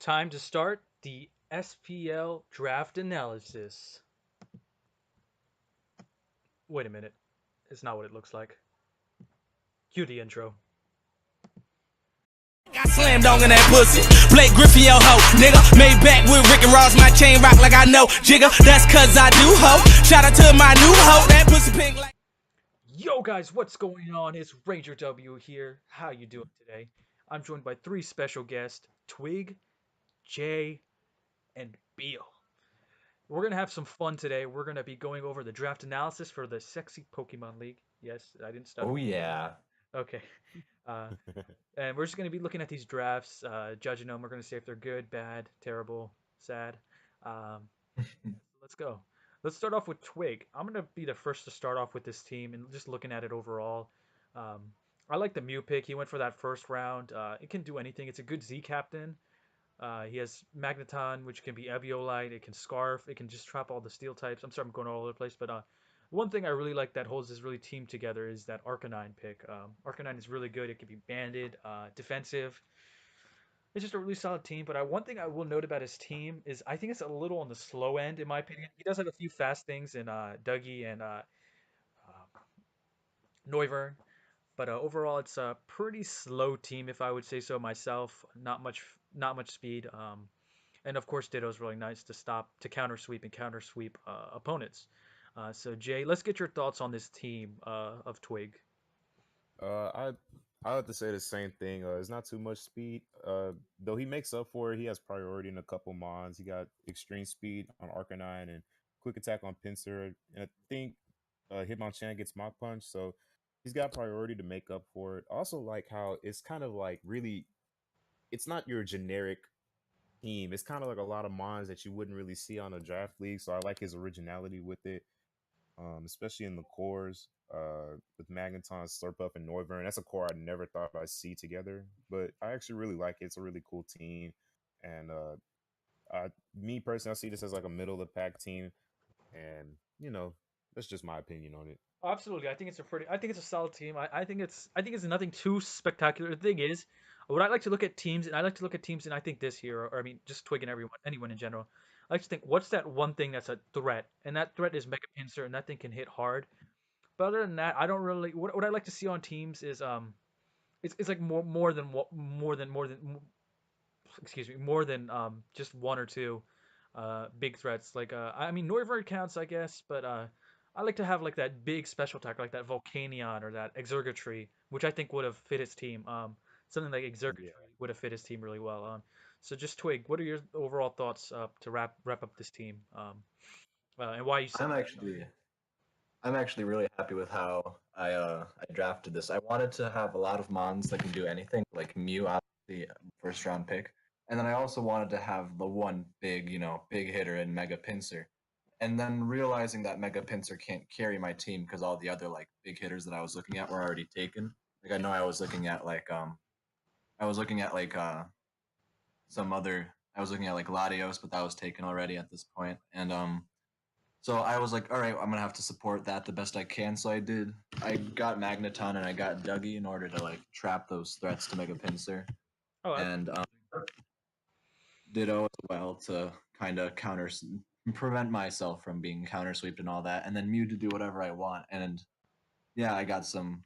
Time to start the SPL draft analysis. Wait a minute. It's not what it looks like. Cue the intro. I slammed on in that pussy. Blake Griffin, yo ho, nigga. Made back with Rick and Ross, my chain rock like I know, jigga. That's cause I do ho. Shout out to my new ho. That pussy pink like. Yo guys, what's going on? It's Ranger W here. How you doing today? I'm joined by three special guests, Twig, Jay, and Beeel. We're gonna have some fun today. We're gonna be going over the draft analysis for the sexy Pokemon League. Yes, I didn't stutter. Oh yeah. Okay. Uh, and we're just going to be looking at these drafts, judging them. We're going to say if they're good, bad, terrible, sad. Um, let's go. Let's start off with Twig. I'm going to be the first to start off with this team and just looking at it overall. Um, I like the Mew pick. He went for that first round. It can do anything. It's a good Z captain. He has Magneton, which can be Eviolite. It can Scarf. It can just trap all the steel types. I'm sorry, I'm going all over the place, but one thing I really like that holds this really team together is that Arcanine pick. Arcanine is really good. It can be banded, defensive. It's just a really solid team. But one thing I will note about his team is I think it's a little on the slow end, in my opinion. He does have a few fast things in Dougie and Noivern, but overall it's a pretty slow team, if I would say so myself. Not much speed. And of course, Ditto's really nice to counter sweep and counter sweep opponents. So Jay, let's get your thoughts on this team of Twig. I have to say the same thing. It's not too much speed. Though he makes up for it, he has priority in a couple mons. He got extreme speed on Arcanine and quick attack on Pinsir. And I think Hitmonchan gets Mach Punch, so he's got priority to make up for it. I also like how it's kind of like really, it's not your generic team. It's kind of like a lot of mons that you wouldn't really see on a draft league. So I like his originality with it, especially in the cores with Magneton, Slurpuff, and Noivern. That's a core I never thought I'd see together, but I actually really like it. It's a really cool team, and me personally, I see this as like a middle of the pack team, and that's just my opinion on it. Absolutely, I think it's a solid team. I think it's nothing too spectacular. The thing is, what I like to look at teams, and I like to look at teams, and I think this year, or I mean, just Twig and anyone in general. I like to think, what's that one thing that's a threat, and that threat is Mega Pinsir, and that thing can hit hard. But other than that, I don't really. What I like to see on teams is it's like more than just one or two big threats. Like I mean Noivern counts, I guess, but I like to have like that big special attack like that Volcanion or that Exurgatree, which I think would have fit his team. Something like Exurgatree Yeah. would have fit his team really well. So just Twig, what are your overall thoughts to wrap up this team? And why you said I'm actually I'm actually really happy with how I drafted this. I wanted to have a lot of mons that can do anything, like Mew, obviously first round pick. And then I also wanted to have the one big, big hitter in Mega Pinsir. And then realizing that Mega Pinsir can't carry my team because all the other like big hitters that I was looking at were already taken. Like I know I was looking at like some other I was looking at like Latios, but that was taken already at this point. And so I was like, all right, I'm gonna have to support that the best I can. So I did. I got Magneton and I got Dougie in order to like trap those threats to Mega Pinsir, oh and Ditto as well to kind of prevent myself from being counter sweeped and all that, and then Mew to do whatever I want. And yeah, I got some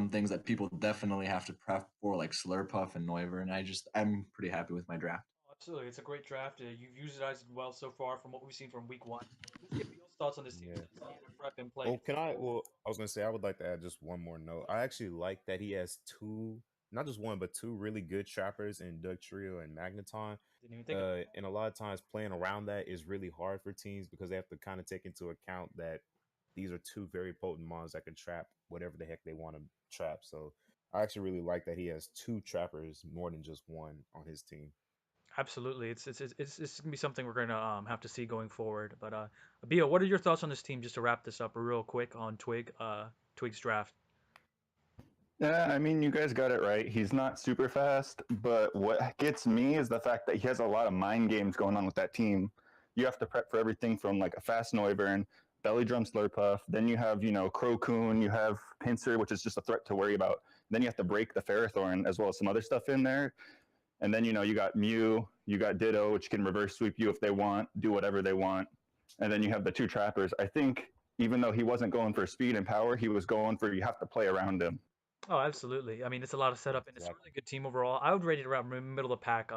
things that people definitely have to prep for, like Slurpuff and Noivern. And I'm pretty happy with my draft. absolutely, it's a great draft. You've utilized it well so far from what we've seen from week one. Let's get Beal's thoughts on this team Yeah. since he had to prep and play. Oh, can I? Well, I was gonna say I would like to add just one more note. I actually like that he has two, not just one, but two really good trappers in Doug Trio and Magneton. Didn't even think of that. And a lot of times playing around that is really hard for teams because they have to kind of take into account that these are two very potent mons that can trap whatever the heck they want to trap. So I actually really like that he has two trappers more than just one on his team. Absolutely, it's gonna be something we're gonna have to see going forward. But Bia, what are your thoughts on this team? Just to wrap this up real quick on Twig's draft. Yeah, I mean, you guys got it right. He's not super fast, but what gets me is the fact that he has a lot of mind games going on with that team. You have to prep for everything from like a fast Noivern, Belly Drum Slurpuff, then you have, Crocoon, you have Pinsir, which is just a threat to worry about. Then you have to break the Ferrothorn as well as some other stuff in there. And then you got Mew, you got Ditto, which can reverse sweep you if they want, do whatever they want. And then you have the two trappers. I think even though he wasn't going for speed and power, he was going for you have to play around him. Oh, absolutely. I mean, it's a lot of setup, and it's a really Exactly. good team overall. I would rate it around middle of the pack,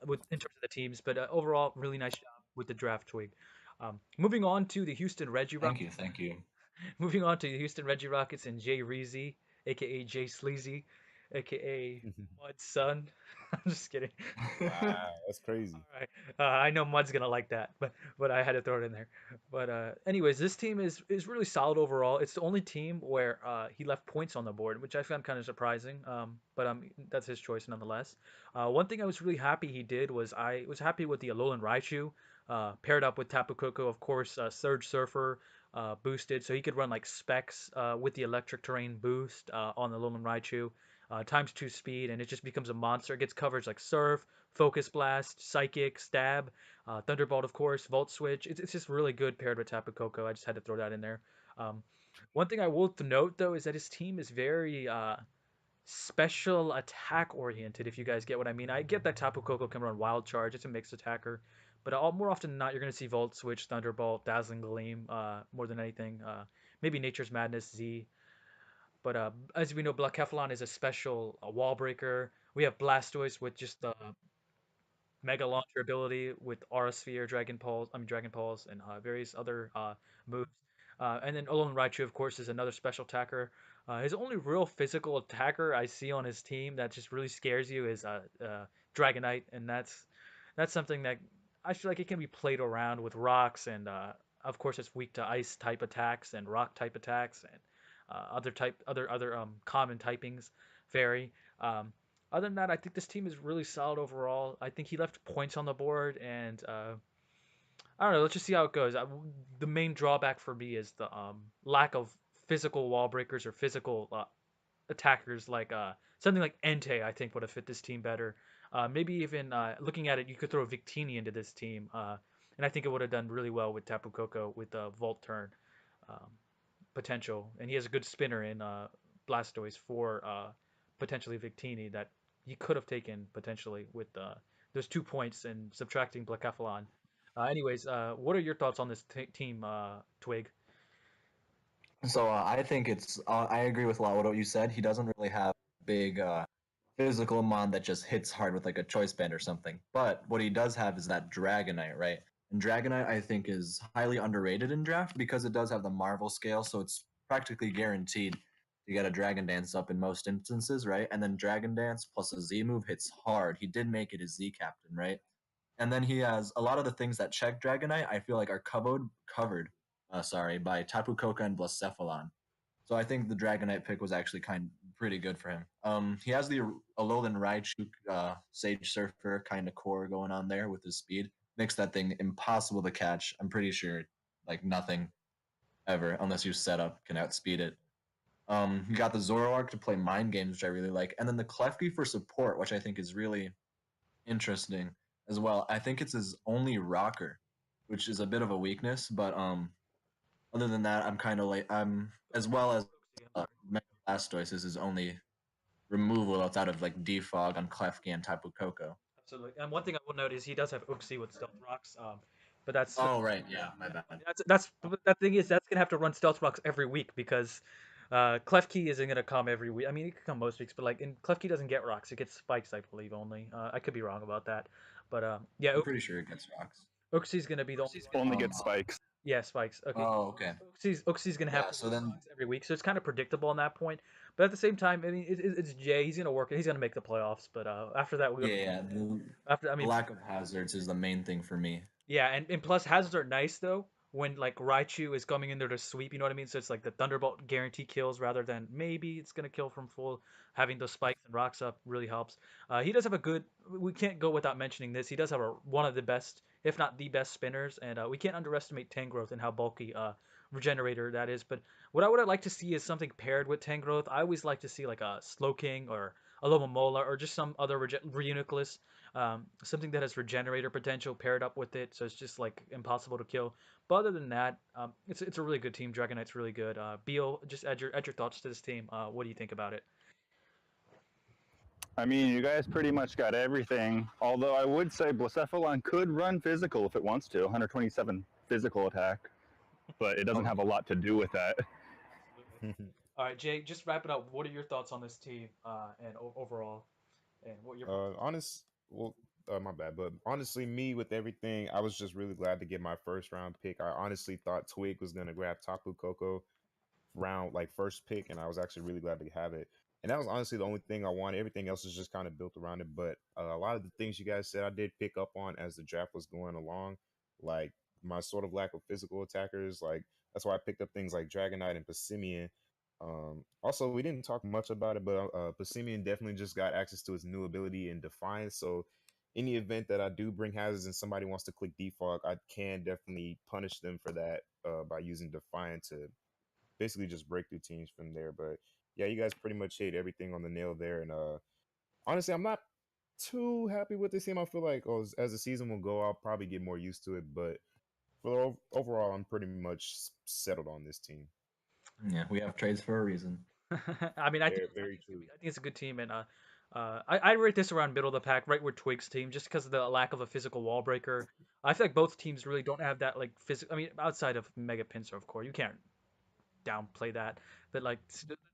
with in terms of the teams, but overall, really nice job with the draft twig. Moving on to the Houston Reggie Thank Rockets. you, thank you. Moving on to the Houston Reggie Rockets and jayreezy, aka Jay Sleazy, aka Mud's son. I'm just kidding. Wow, that's All crazy. right. I know Mud's gonna like that, but I had to throw it in there. But anyways, this team is really solid overall. It's the only team where he left points on the board, which I found kind of surprising. But that's his choice nonetheless. One thing I was really happy he did was I was happy with the Alolan Raichu, paired up with Tapu Koko, of course, Surge Surfer, boosted, so he could run like specs with the electric terrain boost on the Alolan Raichu. Times two speed, and it just becomes a monster. It gets coverage like Surf, Focus Blast, Psychic, Stab, Thunderbolt, of course, Volt Switch. It's just really good paired with Tapu Koko. I just had to throw that in there. Um, one thing I will note though is that his team is very special attack oriented. If you guys get what I mean, I get that Tapu Koko can run Wild Charge. It's a mixed attacker, but more often than not, you're going to see Volt Switch, Thunderbolt, Dazzling Gleam, more than anything. Maybe Nature's Madness Z. But as we know, Blacephalon is a special wall breaker. We have Blastoise with just the Mega Launcher ability with Aura Sphere, Dragon Pulse, and various other moves. And then Alolan Raichu, of course, is another special attacker. His only real physical attacker I see on his team that just really scares you is Dragonite, and that's something that I feel like it can be played around with rocks, and of course it's weak to ice type attacks and rock type attacks and other common typings vary. Other than that, I think this team is really solid overall. I think he left points on the board, and I don't know. Let's just see how it goes. The main drawback for me is the lack of physical wall breakers or physical attackers like something like Entei. I think would have fit this team better. Maybe even looking at it, you could throw Victini into this team, and I think it would have done really well with Tapu Koko with the Volt Turn. Um, potential, and he has a good spinner in Blastoise for potentially Victini that he could have taken potentially with those 2 points and subtracting Blacephalon. Anyways, what are your thoughts on this team, Twig? So I think I agree with a lot of what you said. He doesn't really have big physical mon that just hits hard with like a choice band or something. But what he does have is that Dragonite, right? And Dragonite I think is highly underrated in draft because it does have the Marvel scale, so it's practically guaranteed to get a Dragon Dance up in most instances, right? And then Dragon Dance plus a Z move hits hard. He did make it his Z captain, right? And then he has a lot of the things that check Dragonite. I feel like are covered, by Tapu Koko and Blacephalon. So I think the Dragonite pick was actually pretty good for him. He has the Alolan Raichu Sage Surfer kind of core going on there with his speed. Makes that thing impossible to catch. I'm pretty sure like nothing ever, unless you set up, can outspeed it. You got the Zoroark to play mind games, which I really like, and then the Klefki for support, which I think is really interesting as well. I think it's his only rocker, which is a bit of a weakness, but other than that, I'm kind of like as well as I'm sorry. Mega Blastoise is his only removal outside of like Defog on Klefki and Tapu Koko. Absolutely. And one thing I will note is he does have Uxie with Stealth Rocks, but that's Oh right, yeah, my bad. but that thing is that's gonna have to run Stealth Rocks every week because Klefki isn't gonna come every week. I mean, it could come most weeks, but like, and Klefki doesn't get rocks; it gets spikes, I believe only. I could be wrong about that, but yeah, I'm pretty sure it gets rocks. Uxie's gonna be the only one. Only Um, get spikes. Yeah, spikes. Okay, oh okay, Uxie's gonna have yeah. to So run then, spikes every week, so it's kind of predictable on that point. But at the same time, I mean, it's Jay. He's gonna work it. He's gonna make the playoffs. But after that, we yeah, yeah. after I The mean, lack of hazards is the main thing for me. yeah, and plus hazards are nice though when like Raichu is coming in there to sweep. You know what I mean? So it's like the Thunderbolt guarantee kills rather than maybe it's gonna kill from full. Having those spikes and rocks up really helps. He does have a good. We can't go without mentioning this. He does have one of the best, if not the best, spinners, and we can't underestimate Tangrowth and how bulky Regenerator that is. But what I would like to see is something paired with Tangrowth. I always like to see like a Slowking or a Lomomola or just some other Reuniclus, something that has regenerator potential paired up with it, so it's just like impossible to kill. But other than that, it's a really good team. Dragonite's really good. Beal, just add your thoughts to this team. What do you think about it? I mean, you guys pretty much got everything. Although I would say Blacephalon could run physical if it wants to, 127 physical attack, but it doesn't Oh, have a lot to do with that. Absolutely. All right, Jay, just wrap it up. What are your thoughts on this team and overall, and what your Honest, well, my bad, but honestly, me with everything, I was just really glad to get my first round pick. I honestly thought Twig was gonna grab Tapu Koko round like first pick, and I was actually really glad to have it. And that was honestly the only thing I wanted. Everything else is just kind of built around it. But a lot of the things you guys said, I did pick up on as the draft was going along, like my sort of lack of physical attackers. Like that's why I picked up things like Dragonite and Passimian. Also, we didn't talk much about it, but Passimian definitely just got access to his new ability in Defiance. So, any event that I do bring hazards and somebody wants to click defog, I can definitely punish them for that by using Defiant to basically just break through teams from there. But yeah, you guys pretty much hit everything on the nail there. And honestly, I'm not too happy with this team. I feel like as the season will go, I'll probably get more used to it. But for overall, I'm pretty much settled on this team. yeah, we have trades for a reason. I mean, Very, very true. I think it's a good team, and I rate this around middle of the pack, right where Twig's team, just because of the lack of a physical wall breaker. I feel like both teams really don't have that like physical. I mean, outside of Mega Pinsir, of course, you can't downplay that, but like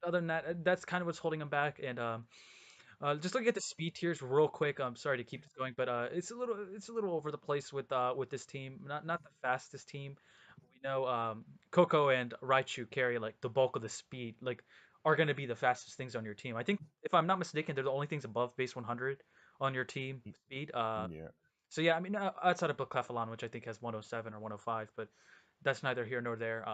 other than that, that's kind of what's holding them back. And just looking at the speed tiers real quick. I'm sorry to keep this going, but it's a little over the place with this team. Not the fastest team. We know Coco and Raichu carry like the bulk of the speed. Like are going to be the fastest things on your team. I think if I'm not mistaken, they're the only things above base 100 on your team speed. Yeah, So yeah, I mean outside of Buclephalon, which I think has 107 or 105, but that's neither here nor there.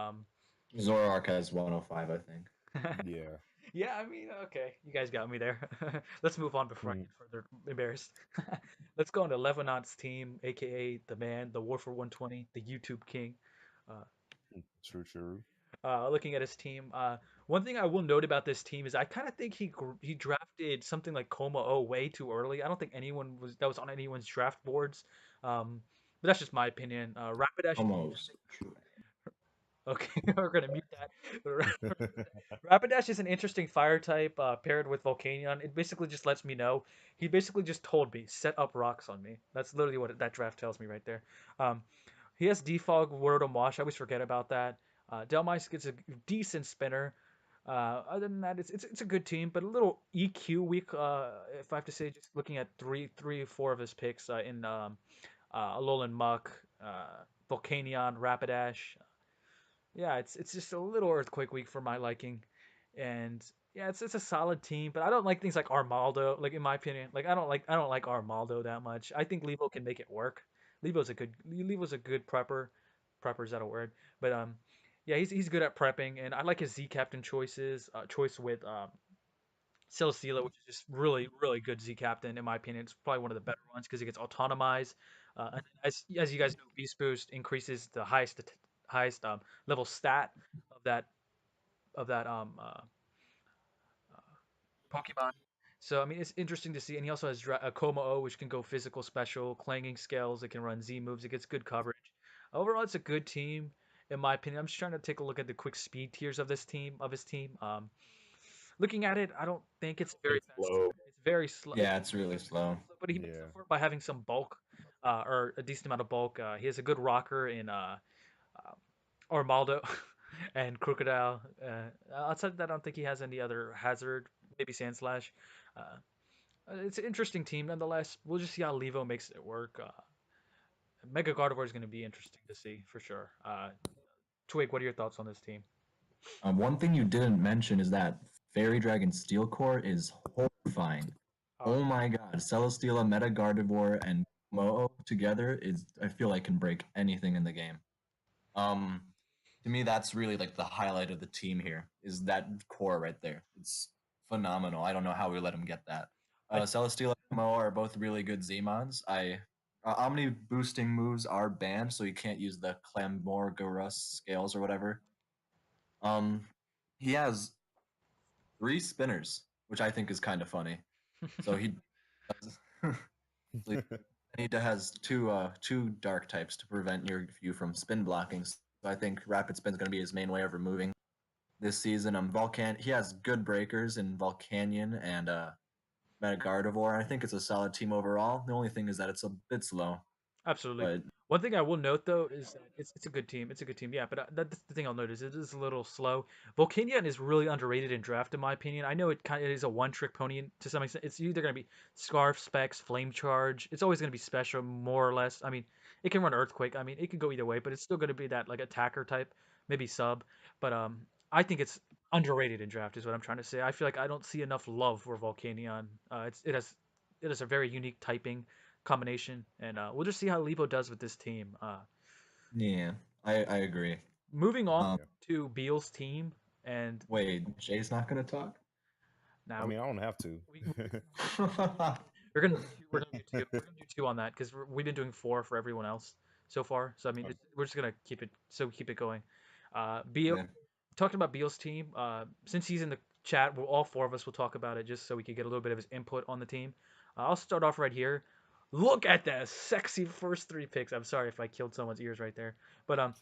Zoroark has 105, I think. yeah. Yeah, I mean, okay, you guys got me there. Let's move on before I Mm, get further embarrassed. Let's go into Levanot's team, aka the man, the War for 120, the YouTube king. Uh, true, true. looking at his team, one thing I will note about this team is I kind of think he drafted something like Coma O way too early. I don't think anyone was on anyone's draft boards. But that's just my opinion. Rapidash is Almost. okay, we're gonna mute that. Rapidash is an interesting fire type paired with Volcanion. It basically just lets me know. He basically just told me, set up rocks on me. That's literally what that draft tells me right there. Um, he has Defog, Word and Wash. I always forget about that. Delmice gets a decent spinner. Other than that, it's a good team, but a little EQ weak. If I have to say, just looking at three, four of his picks in Alolan Muck, Volcanion, Rapidash. Yeah, it's just a little earthquake week for my liking, and yeah, it's a solid team, but I don't like things like Armaldo. Like in my opinion, like I don't like Armaldo that much. I think Levo can make it work. Levo's a good prepper. Prepper is that a word? But yeah, he's good at prepping, and I like his Z captain choices. Choice with Celesteela, which is just really good Z captain in my opinion. It's probably one of the better ones because it gets autonomized. And as you guys know, Beast Boost increases the highest level stat of that Pokemon. So I mean, it's interesting to see, and he also has Coma O, which can go physical, special, clanging scales. It can run Z moves. It gets good coverage. Overall, it's a good team, in my opinion. I'm just trying to take a look at the quick speed tiers of his team. Looking at it, I don't think it's a very It's fast team. low. It's very slow. Yeah, it's really slow. But he makes Yeah. up for it by having some bulk, or a decent amount of bulk. He has a good rocker in Armaldo and Crocodile. Outside of that, I don't think he has any other hazard. Maybe Sandslash. Uh, it's an interesting team nonetheless. We'll just see how Levo makes it work. Mega Gardevoir is going to be interesting to see for sure. Twig, what are your thoughts on this team? One thing you didn't mention is that Fairy Dragon Steel Core is horrifying. Uh, Oh my god, Celesteela, Meta Gardevoir, and Mo together is I feel like can break anything in the game. Um, to me, that's really like the highlight of the team here is that core right there. It's phenomenal. I don't know how we let him get that. I Celesteela and Mo are both really good Zmons. Omni boosting moves are banned, so you can't use the Clamorgarus scales or whatever. Um, he has three spinners, which I think is kind of funny. So he does. So he has two dark types to prevent you from spin blocking. So I think rapid spin is going to be his main way of removing this season. He has good breakers in Volcanion and Metagardevoir. I think it's a solid team overall. The only thing is that it's a bit slow, Absolutely. but One thing I will note though is that it's a good team. It's a good team. Yeah, but that's the thing I'll notice. It is a little slow. Volcanion is really underrated in draft, in my opinion. I know it is a one-trick pony to some extent. It's either going to be Scarf, Specs, Flame Charge. It's always going to be special, more or less. I mean, it can run Earthquake. I mean, it can go either way, but it's still going to be that like attacker type, maybe sub. But I think it's underrated in draft, is what I'm trying to say. I feel like I don't see enough love for Volcanion. It has a very unique typing combination, and we'll just see how Levo does with this team. yeah, I agree. Moving on Um, Yeah. to Beal's team, and wait, Jay's not gonna talk. I now mean, I don't have to. we're gonna do two. We're gonna do two on that because we've been doing four for everyone else so far. So I mean, we're just gonna keep it going. Beal, Okay. talking about Beal's team. Since he's in the chat, all four of us will talk about it just so we can get a little bit of his input on the team. I'll start off right here. Look at that sexy first three picks. I'm sorry if I killed someone's ears right there, but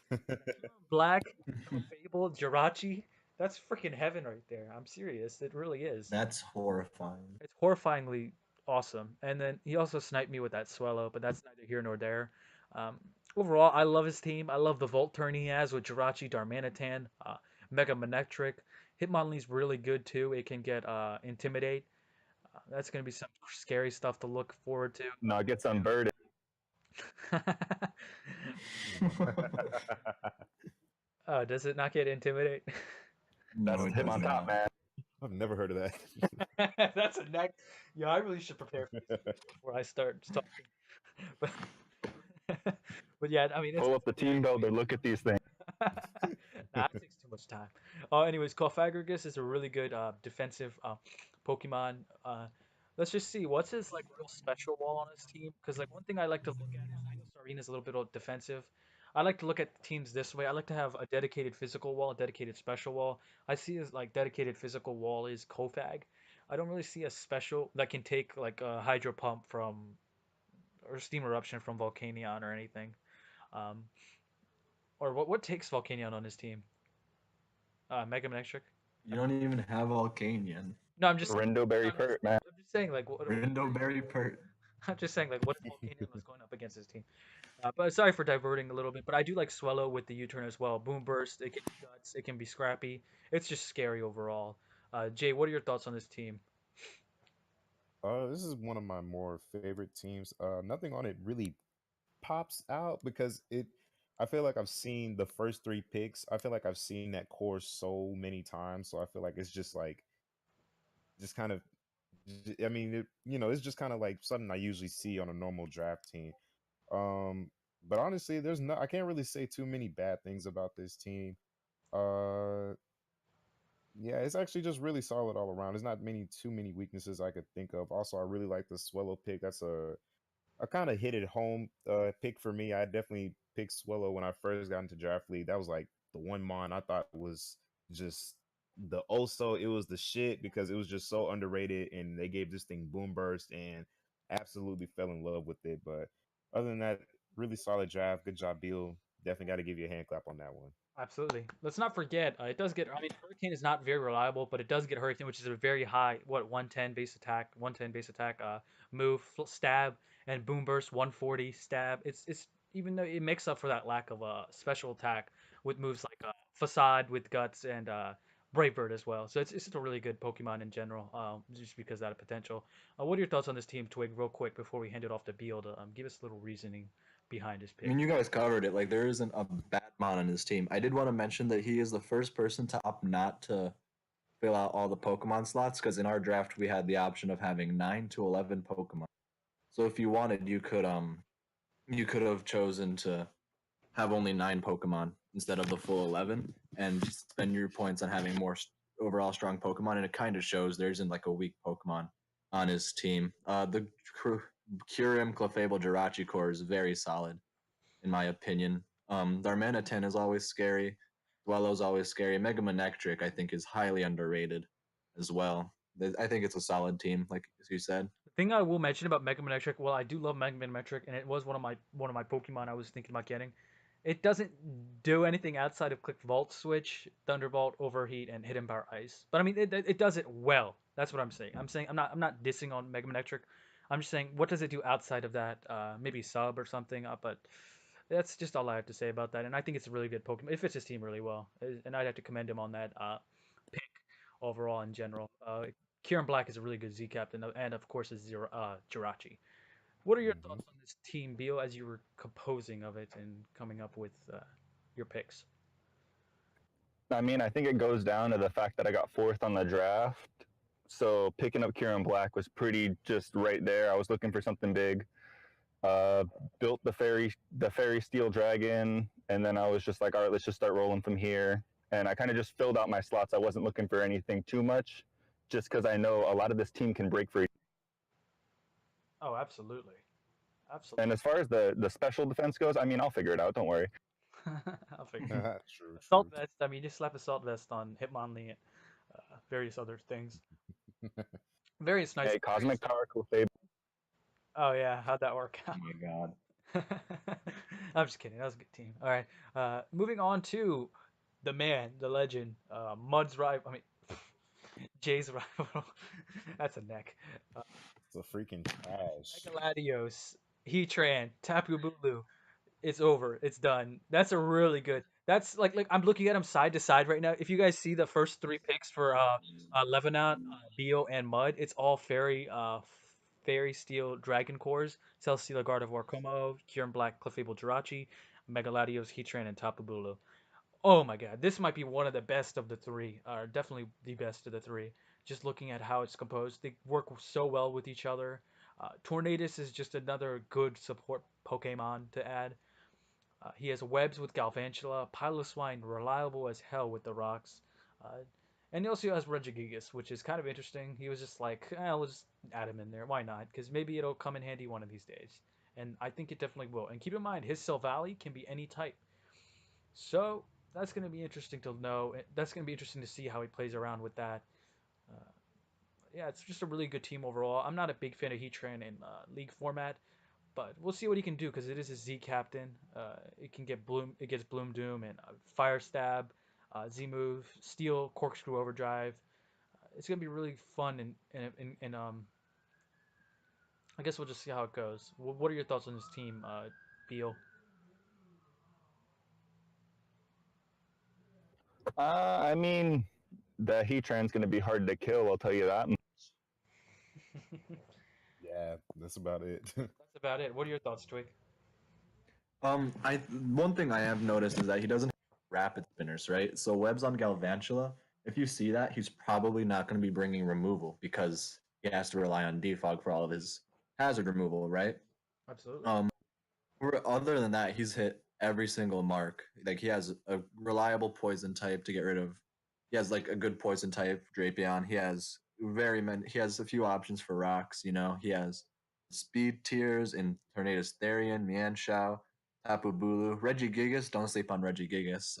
Black, Clefable, Jirachi. That's freaking heaven right there. I'm serious. It really is. That's horrifying. It's horrifyingly awesome. And then he also sniped me with that Swellow, but that's neither here nor there. Um, Overall, I love his team. I love the Volt turn he has with Jirachi, Darmanitan, Mega Manectric. Hitmonlee's really good too. It can get Intimidate. That's going to be some scary stuff to look forward to. No, it gets unbirded. Oh, does it not get Intimidate? No, That's it him does on top, not. man. I've never heard of that. That's a next. Yeah, I really should prepare for this before I start talking. But, but yeah, I mean, it's Pull up the team builder. Look at these things. nah, it takes too much time. Anyways, Cofagrigus is a really good defensive Pokemon. Let's just see what's his like real special wall on his team. Because like one thing I like to look at is I know Sarina's a little bit defensive. I like to look at teams this way. I like to have a dedicated physical wall, a dedicated special wall. I see as like dedicated physical wall is Kofag. I don't really see a special that can take like a Hydro Pump from or Steam Eruption from Volcanion or anything. Um, or what takes Volcanion on his team? Mega Manectric. You don't even have Volcanion. No, I'm just Rindo no, Berry Pert, man. I'm just saying like what Rindoberry Pert. I'm just saying like what if Volcanion was going up against his team. But sorry for diverting a little bit, but I do like Swellow with the U-turn as well. Boom Burst, it can be guts, it can be scrappy. It's just scary overall. Jay, what are your thoughts on this team? This is one of my more favorite teams. Nothing on it really pops out because it. I feel like I've seen the first three picks. I feel like I've seen that course so many times, so I feel like it's just like, just kind of. I mean, it's just kind of like something I usually see on a normal draft team. Um, but honestly, there's no. I can't really say too many bad things about this team. Uh, Yeah, it's actually just really solid all around. There's not too many weaknesses I could think of. Also, I really like the Swallow pick. That's a kind of hit it home pick for me. I definitely picked Swallow when I first got into Draft League. That was like the one mon I thought was just the also it was the shit because it was just so underrated and they gave this thing boom burst and absolutely fell in love with it. But other than that, really solid draft. Good job, Beal. Definitely got to give you a hand clap on that one. Absolutely. Let's not forget, it does get. I mean, Hurricane is not very reliable, but it does get Hurricane, which is a very high, 110 base attack, 110 base attack, move, stab, and boom burst, 140 stab. It's even though it makes up for that lack of special attack with moves like Facade with guts and Brave Bird as well. So it's just a really good Pokemon in general, just because of that potential. What are your thoughts on this team, Twig, real quick before we hand it off to Beal to give us a little reasoning behind his I pick? mean, you guys covered it. Like, there isn't a bad mon on his team. I did want to mention that he is the first person to opt not to fill out all the Pokemon slots because in our draft we had the option of having 9 to 11 Pokemon. So if you wanted, you could have chosen to have only 9 Pokemon instead of the full 11 and spend your points on having more overall strong Pokemon. And it kind of shows there isn't like a weak Pokemon on his team. The Kyurem, Clefable, Jirachi core is very solid, in my opinion. Darmanitan is always scary. Dwellow's always scary. Mega Manectric, I think, is highly underrated as well. I think it's a solid team, like as you said. Thing I will mention about Mega Manectric, well, I do love Mega Manectric, and it was one of my Pokemon I was thinking about getting. It doesn't do anything outside of click Vault Switch, Thunderbolt, Overheat, and Hidden Power Ice. But I mean, it does it well. That's what I'm saying. I'm not dissing on Mega Man. I'm just saying what does it do outside of that? Maybe sub or something. But that's just all I have to say about that. And I think it's a really good Pokemon. It fits his team really well, and I'd have to commend him on that pick overall in general. Kieran Black is a really good Z captain, and of course is Jirachi. What are your Hmm. thoughts on this team, Beal, as you were composing of it and coming up with your picks? I mean, I think it goes down to the fact that I got fourth on the draft. So picking up Kieran Black was pretty just right there. I was looking for something big. Uh, Built the fairy steel dragon, and then I was just like, all right, let's just start rolling from here. And I kind of just filled out my slots. I wasn't looking for anything too much, just because I know a lot of this team can break free. Oh, absolutely, absolutely. And as far as the special defense goes, I mean, I'll figure it out. Don't worry. I'll figure. True, Assault true. vest. I mean, just slap assault vest on Hitmonlee and various other things. Various nice Hey, upgrades. Cosmic Tower, cool save. Oh yeah, how'd that work Oh my god. out? I'm just kidding. That was a good team. All right. Moving on to the man, the legend, Mud's rival. I mean, Jay's rival. That's a neck. Uh, It's a freaking trash. Megaladios, Heatran, Tapu Bulu. It's over. It's done. That's a really good. That's like I'm looking at them side to side right now. If you guys see the first three picks for Levenant, Beal, and Mud, it's all fairy steel dragon cores. Celesteela Guard of Warcomo, Kieran Black, Clefable Jirachi, Megaladios, Heatran, and Tapu Bulu. Oh my god, this might be one of the best of the three, or definitely the best of the three. Just looking at how it's composed, they work so well with each other. Tornadus is just another good support Pokemon to add. He has webs with Galvantula, Piloswine reliable as hell with the rocks. Uh, and he also has Regigigas, which is kind of interesting. He was just like, we'll just add him in there. Why not? Because maybe it'll come in handy one of these days. And I think it definitely will. And keep in mind, his Silvally can be any type. So that's going to be interesting to know. That's going to be interesting to see how he plays around with that. Uh, yeah, it's just a really good team overall. I'm not a big fan of Heatran in league format, but we'll see what he can do because it is a Z captain. It can get Bloom. It gets Bloom Doom and Fire Stab, Z move, Steel, Corkscrew Overdrive. It's gonna be really fun and I guess we'll just see how it goes. What are your thoughts on this team, Beal? I mean, the Heatran's going to be hard to kill. I'll tell you that. Yeah, that's about it. That's about it. What are your thoughts, Twig? I one thing I have noticed is that he doesn't have rapid spinners, right? So webs on Galvantula, if you see that, he's probably not going to be bringing removal because he has to rely on defog for all of his hazard removal, right? Absolutely. Um, other than that, he's hit every single mark. Like he has a reliable poison type to get rid of. He has like a good poison type, Drapion. He has very many. He has a few options for rocks. He has speed tiers in Tornadus Therian, Mianshao, Tapu Bulu, Regigigas. Don't sleep on Regigigas.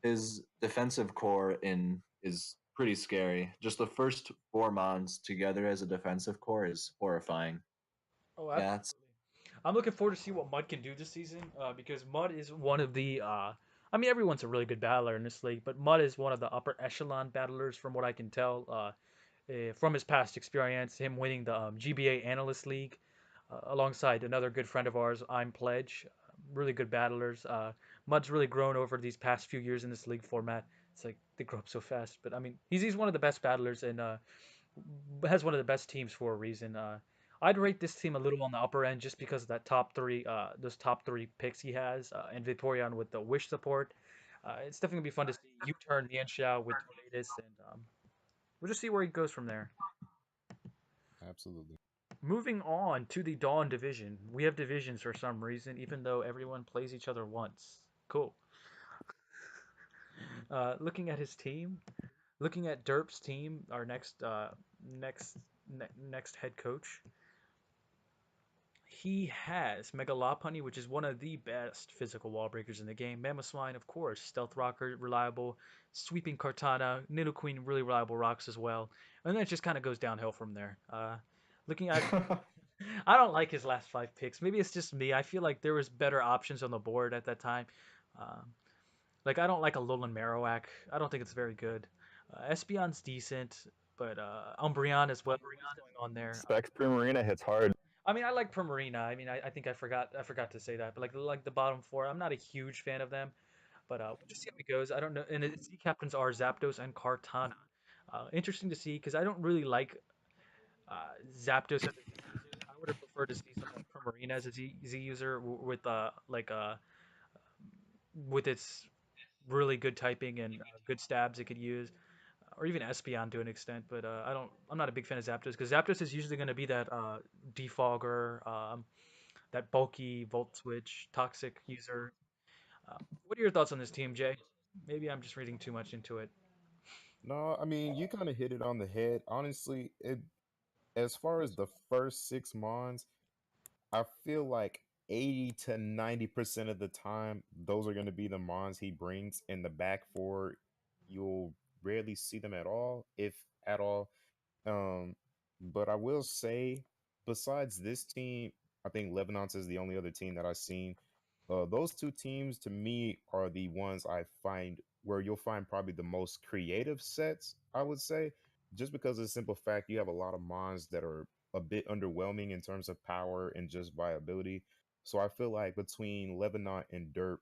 His defensive core in is pretty scary. Just the first four mons together as a defensive core is horrifying. Oh, Yeah, it's absolutely. I'm looking forward to see what Mud can do this season because Mud is one of the. I mean, everyone's a really good battler in this league, but Mud is one of the upper echelon battlers from what I can tell from his past experience. Him winning the GBA Analyst League alongside another good friend of ours, I'm Pledge. Really good battlers. Mud's really grown over these past few years in this league format. It's like they grow up so fast, but I mean, he's one of the best battlers and has one of the best teams for a reason. I'd rate this team a little on the upper end just because of that top three, those top three picks he has, and Vaporeon with the Wish support. It's definitely gonna be fun to see you turn Nianshao with Tornadus, and we'll just see where he goes from there. Absolutely. Moving on to the Dawn division, we have divisions for some reason, even though everyone plays each other once. Cool. Looking at his team, looking at Derp's team, our next next head coach. He has Mega Lopunny, which is one of the best physical wall breakers in the game. Mamoswine, of course. Stealth Rocker, reliable. Sweeping Kartana. Nidoqueen, really reliable rocks as well. And then it just kind of goes downhill from there. Looking at, I don't like his last five picks. Maybe it's just me. I feel like there was better options on the board at that time. Um, like I don't like a Alolan Marowak. I don't think it's very good. Espeon's decent. but Umbreon as well. What is going on there? Specs Primarina hits hard. I mean, I like Primarina. I mean, I think I forgot to say that, but like the bottom four, I'm not a huge fan of them. But we'll just see how it goes. I don't know. And its captains are Zapdos and Kartana. Interesting to see because I don't really like Zapdos as a Z user. I would have preferred to see someone like Primarina as a Z user with with its really good typing and good stabs it could use, or even Espeon to an extent. But I'm not a big fan of Zapdos because Zapdos is usually going to be that defogger, that bulky Volt Switch, toxic user. What are your thoughts on this team, Jay? Maybe I'm just reading too much into it. No, I mean you kind of hit it on the head. Honestly, it as far as the first six mons, I feel like 80 to 90% of the time, those are going to be the mons he brings in the back four. You'll rarely see them at all, if at all. Um, but I will say, besides this team, I think Lebanon's is the only other team that I've seen. Those two teams to me are the ones I find where you'll find probably the most creative sets, I would say, just because of the simple fact you have a lot of mons that are a bit underwhelming in terms of power and just viability. So I feel like between Lebanon and Derp,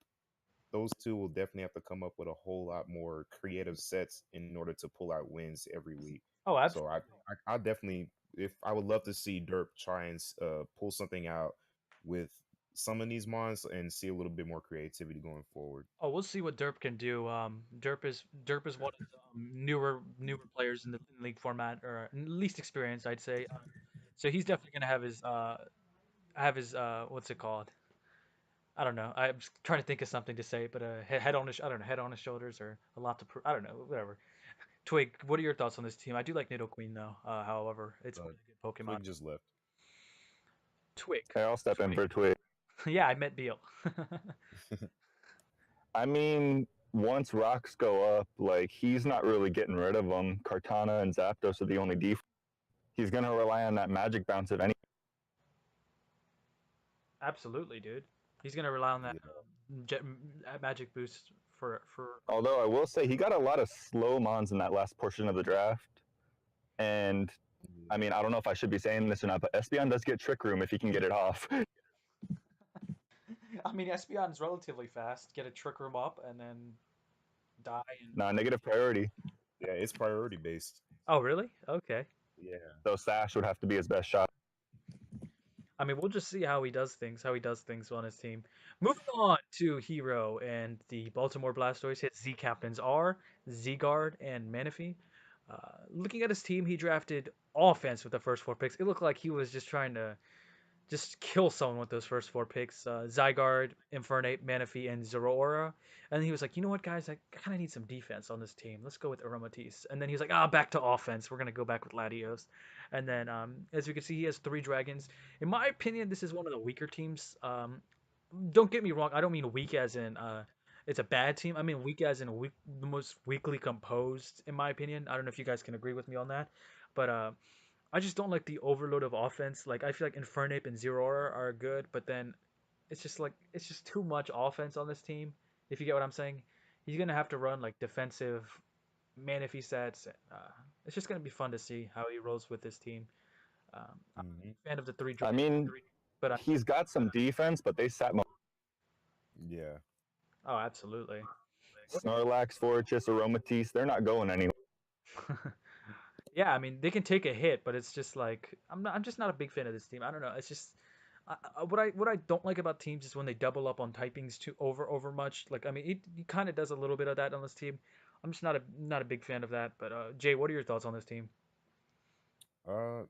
those two will definitely have to come up with a whole lot more creative sets in order to pull out wins every week. Oh, So absolutely. I definitely, if I would love to see Derp try and pull something out with some of these mons and see a little bit more creativity going forward. Oh, we'll see what Derp can do. Derp is one of the newer players in the league format, or least experienced, I'd say. So he's definitely gonna have his what's it called? I don't know. I'm just trying to think of something to say, but head on his I don't know, head on his shoulders or a lot to prove. I don't know, whatever. Twig, what are your thoughts on this team? I do like Nidoqueen though. However, it's one Uh, of the good Pokemon. Twig just left. Twig, Okay, I'll step in Twig. for Twig. Yeah, I met Beal. I mean, once rocks go up, like he's not really getting rid of them. Kartana and Zapdos are the only def. He's gonna rely on that magic bounce of any. Absolutely, dude. He's gonna rely on that Yeah. magic boost for. Although I will say he got a lot of slow mons in that last portion of the draft, and I Yeah. mean, I don't know if I should be saying this or not, but Espeon does get Trick Room if he can get it off. I mean, Espeon is relatively fast. Get a trick room up and then die. And Nah, negative priority. Yeah, it's priority based. oh, really? Okay. Yeah. So Sash would have to be his best shot. I mean, we'll just see how he does things. How he does things on his team. Moving on to Hero and the Baltimore Blastoise. His Z captains are Zguard and Manaphy. Looking at his team, he drafted offense with the first four picks. It looked like he was just trying to just kill someone with those first four picks. Zygarde, Infernape, Manaphy, and Zeraora. And then he was like, you know what, guys? I kind of need some defense on this team. Let's go with Aromatisse. And then he was like, back to offense. We're going to go back with Latios. And then, as you can see, he has three dragons. In my opinion, this is one of the weaker teams. Don't get me wrong. I don't mean weak as in it's a bad team. I mean weak as in the most weakly composed, in my opinion. I don't know if you guys can agree with me on that. But I just don't like the overload of offense. Like I feel like Infernape and Zeraora are good, but then it's just too much offense on this team. If you get what I'm saying, he's gonna have to run like defensive Manaphy sets. It's just gonna be fun to see how he rolls with this team. I'm Hmm. a fan of the three I dragons, mean, but he's got some defense, but they sat Yeah. oh, absolutely. Snorlax, Forretress, Aromatisse. They're not going anywhere. Yeah, I mean they can take a hit, but it's just like I'm just not a big fan of this team. I don't know. It's just what I don't like about teams is when they double up on typings too over much. Like I mean, it kind of does a little bit of that on this team. I'm just not a big fan of that. But Jay, what are your thoughts on this team? Uh,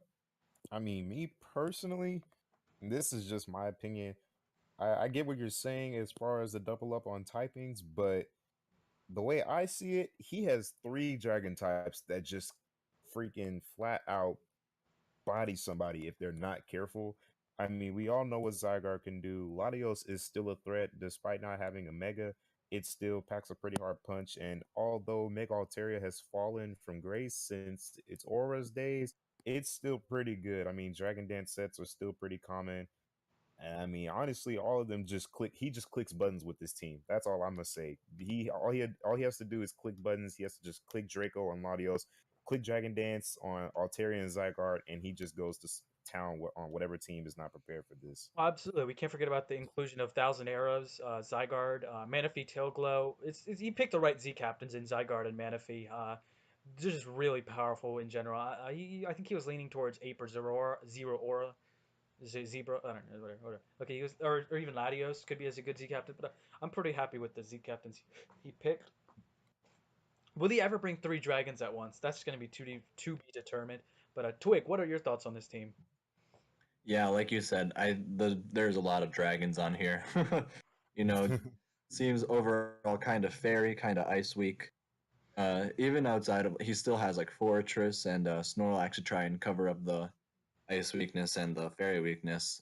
I mean, me personally, this is just my opinion. I get what you're saying as far as the double up on typings, but the way I see it, he has three dragon types that just freaking flat out body somebody if they're not careful. I mean, we all know what Zygarde can do. Latios is still a threat despite not having a mega. It still packs a pretty hard punch. And although Mega Altaria has fallen from grace since its Aura's days, it's still pretty good. I mean, Dragon Dance sets are still pretty common. And I mean, honestly, all of them just click. He just clicks buttons with this team. That's all I'm gonna say. All he has to do is click buttons. He has to just click Draco on Latios, click Dragon Dance on Altaria and Zygarde, and he just goes to town on whatever team is not prepared for this. Absolutely, we can't forget about the inclusion of Thousand Arrows, Zygarde, Manaphy, Tailglow. You picked the right Z captains in Zygarde and Manaphy. They're just really powerful in general. I think he was leaning towards Ape or Zero Aura, Zebra. I don't know, whatever. Okay, he was, or even Latios could be as a good Z captain, but I'm pretty happy with the Z captains he picked. Will he ever bring three dragons at once? That's going to be to be determined. But Twig, what are your thoughts on this team? Yeah, like you said, there's a lot of dragons on here. you know, seems overall kind of fairy, kind of ice weak. Even outside of, he still has like Fortress and Snorlax to try and cover up the ice weakness and the fairy weakness.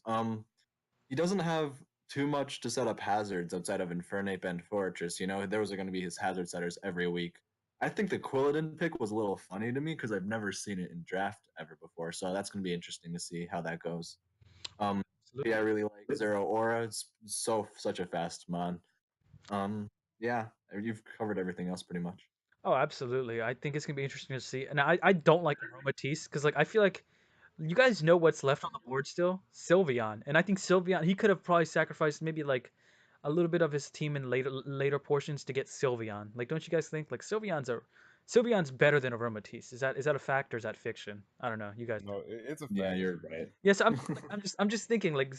He doesn't have too much to set up hazards outside of Infernape and Fortress. Those are going to be his hazard setters every week. I think the Quilladin pick was a little funny to me because I've never seen it in draft ever before. So that's going to be interesting to see how that goes. Um, yeah, I Absolutely. really like Zero Aura. It's such a fast mod. Um, yeah, you've covered everything else pretty much. Oh, absolutely. I think it's gonna be interesting to see. And I don't like Aromatisse because like I feel like you guys know what's left on the board still? Sylveon. And I think Sylveon he could have probably sacrificed maybe like a little bit of his team in later portions to get Sylveon. Like don't you guys think like Sylveon's better than Aromatisse? Is that a fact or is that fiction? I don't know. You guys No, it's a Yeah, fact. you're right. Yes, I'm just thinking like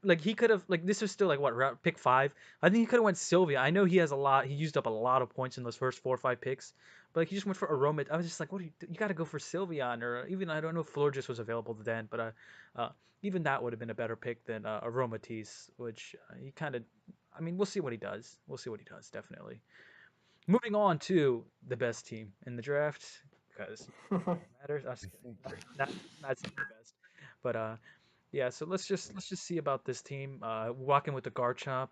like he could have like this was still like what pick five. I think he could have went Sylvia. I know he has a lot. He used up a lot of points in those first 4 or 5 picks, but like he just went for Aroma. I was just like, what do you got to go for Sylveon or even I don't know if Florges was available then, but uh even that would have been a better pick than Aromatisse, which he kind of. I mean, we'll see what he does. We'll see what he does definitely. Moving on to the best team in the draft because matters. I'm just kidding. Not saying the best, but yeah, so let's just see about this team. Walking with the Garchomp,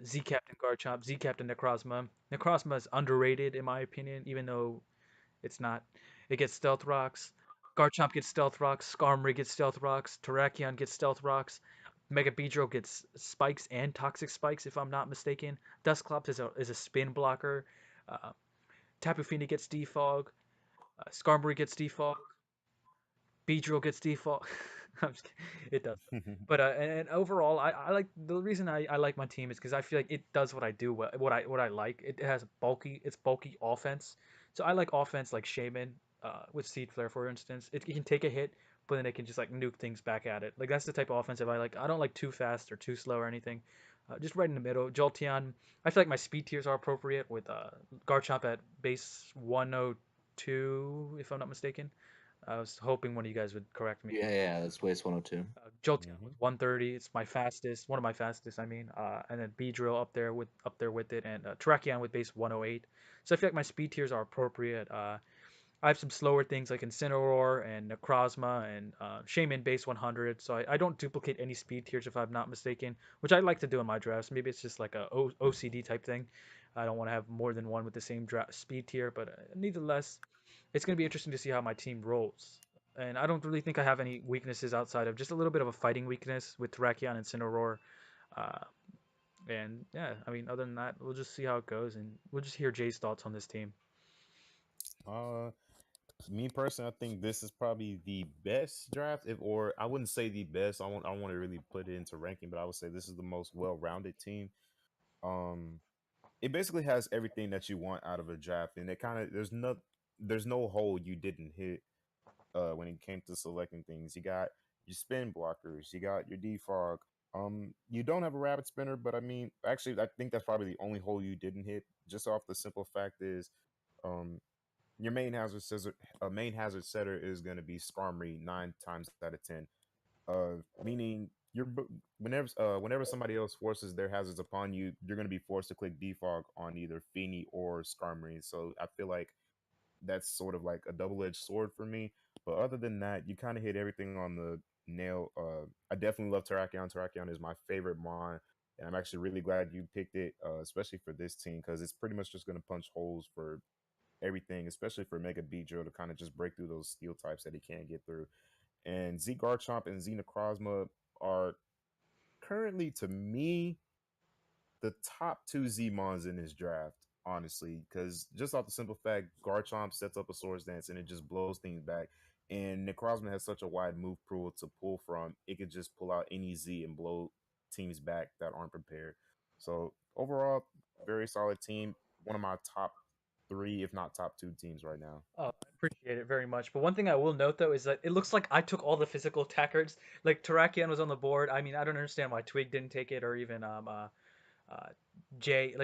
Z Captain Garchomp, Z Captain Necrozma. Necrozma is underrated in my opinion, even though it's not. It gets Stealth Rocks. Garchomp gets Stealth Rocks. Skarmory gets Stealth Rocks. Terrakion gets Stealth Rocks. Mega Beedrill gets Spikes and Toxic Spikes, if I'm not mistaken. Dusclops is a spin blocker. Uh, Tapu Fini gets Defog. Skarmory gets Defog. Beedrill gets default. I'm just kidding. It does. But and overall, I like the reason I like my team is because I feel like it does what I do what I like. It has bulky offense. So I like offense like Shaman with Seed Flare for instance. It can take a hit, but then it can just like nuke things back at it. Like that's the type of offensive I like. I don't like too fast or too slow or anything. Just right in the middle. Jolteon. I feel like my speed tiers are appropriate with Garchomp at base 102 if I'm not mistaken. I was hoping one of you guys would correct me. Yeah, that's Waste 102. Jolteon Hmm. was 130. It's my fastest, one of my fastest. I mean, and then Beedrill up there with it, and Terrakion with base 108. So I feel like my speed tiers are appropriate. I have some slower things like Incineroar and Necrozma and Shaman base 100. So I don't duplicate any speed tiers if I'm not mistaken, which I like to do in my drafts. Maybe it's just like a OCD type thing. I don't want to have more than one with the same draft speed tier, but nevertheless, it's going to be interesting to see how my team rolls. And I don't really think I have any weaknesses outside of just a little bit of a fighting weakness with Terrakion and Incineroar. Uh, and yeah, I mean, other than that, we'll just see how it goes, and we'll just hear Jay's thoughts on this team. uh, Me personally, I think this is probably the best draft, if or I wouldn't say the best. I don't want to really put it into ranking, but I would say this is the most well-rounded team. Um, it basically has everything that you want out of a draft, and it kind of there's no hole you didn't hit when it came to selecting things. You got your spin blockers, you got your defog. You don't have a rabbit spinner, but I mean, actually, I think that's probably the only hole you didn't hit. Just off the simple fact is, um, your main hazard setter is going to be Skarmory 9 times out of 10. Meaning whenever somebody else forces their hazards upon you, you're going to be forced to click defog on either Fini or Skarmory. So I feel like that's sort of like a double-edged sword for me. But other than that, you kind of hit everything on the nail. I definitely love Terrakion. Terrakion is my favorite mon, and I'm actually really glad you picked it, especially for this team, because it's pretty much just going to punch holes for everything, especially for Mega Beedrill to kind of just break through those steel types that he can't get through. And Z Garchomp and Z Necrozma are currently, to me, the top two Z Mons in this draft. honestly, because just off the simple fact, Garchomp sets up a Swords Dance and it just blows things back. And Necrozma has such a wide move pool to pull from; it could just pull out any Z and blow teams back that aren't prepared. So overall, very solid team. One of my top three, if not top two teams right now. Oh, I appreciate it very much. But one thing I will note though is that it looks like I took all the physical attackers. Like Terrakion was on the board. I mean, I don't understand why Twig didn't take it, or even uh Jay.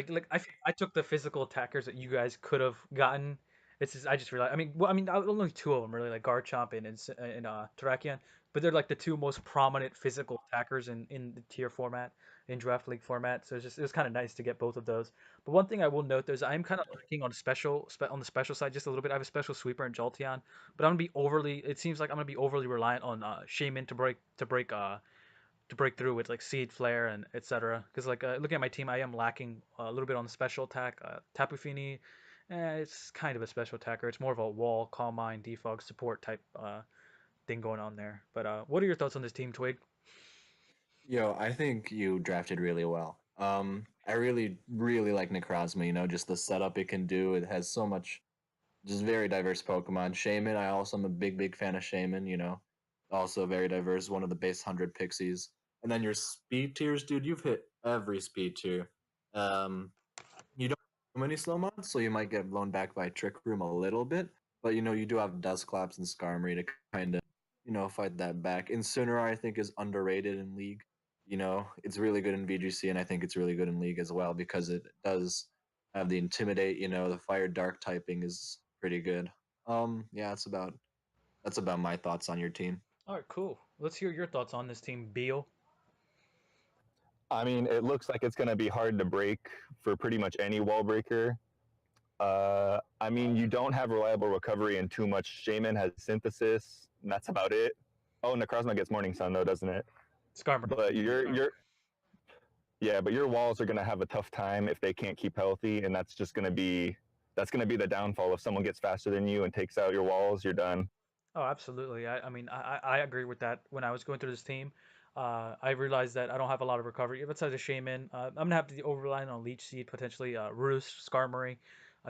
I took the physical attackers that you guys could have gotten. It's just I just realized. I mean, well, I mean, only two of them really, like Garchomp and Terrakion, but they're like the two most prominent physical attackers in the tier format, in draft league format. So it was kind of nice to get both of those. But one thing I will note though is I'm kind of lacking on on the special side just a little bit. I have a special sweeper in Jolteon, but I'm gonna be overly. It seems like I'm gonna be overly reliant on Shaman to break through with like Seed Flare and etc. Because like looking at my team, I am lacking a little bit on the special attack. Tapu Fini, it's kind of a special attacker. It's more of a wall, Calm Mind, defog support type thing going on there. But what are your thoughts on this team, Twig? Yo, I think you drafted really well. I really, really like Necrozma. You know, just the setup it can do. It has so much, just very diverse Pokemon. Shaman, I also am a big, big fan of Shaman. You know, also very diverse. One of the base 100 pixies. And then your speed tiers, dude. You've hit every speed tier. Um, you don't have too many slow mods, so you might get blown back by Trick Room a little bit. But you know, you do have Dusclops and Skarmory to kind of, fight that back. Incineroar, I think, is underrated in League. You know, it's really good in VGC, and I think it's really good in League as well because it does have the Intimidate. You know, the Fire Dark typing is pretty good. Yeah, that's about my thoughts on your team. All right, cool. Let's hear your thoughts on this team, Beal. I mean, it looks like it's going to be hard to break for pretty much any wall breaker. I mean, you don't have reliable recovery and too much. Shaman has synthesis, and that's about it. Oh, Necrozma gets Morning Sun though, doesn't it? Skarmory. But your yeah, but your walls are going to have a tough time if they can't keep healthy, and that's going to be the downfall. If someone gets faster than you and takes out your walls, you're done. Oh, absolutely. I mean, I agree with that. When I was going through this team, I realized that I don't have a lot of recovery. Besides a Shaman, I'm gonna have to be over relying on Leech Seed, potentially Roost, Skarmory.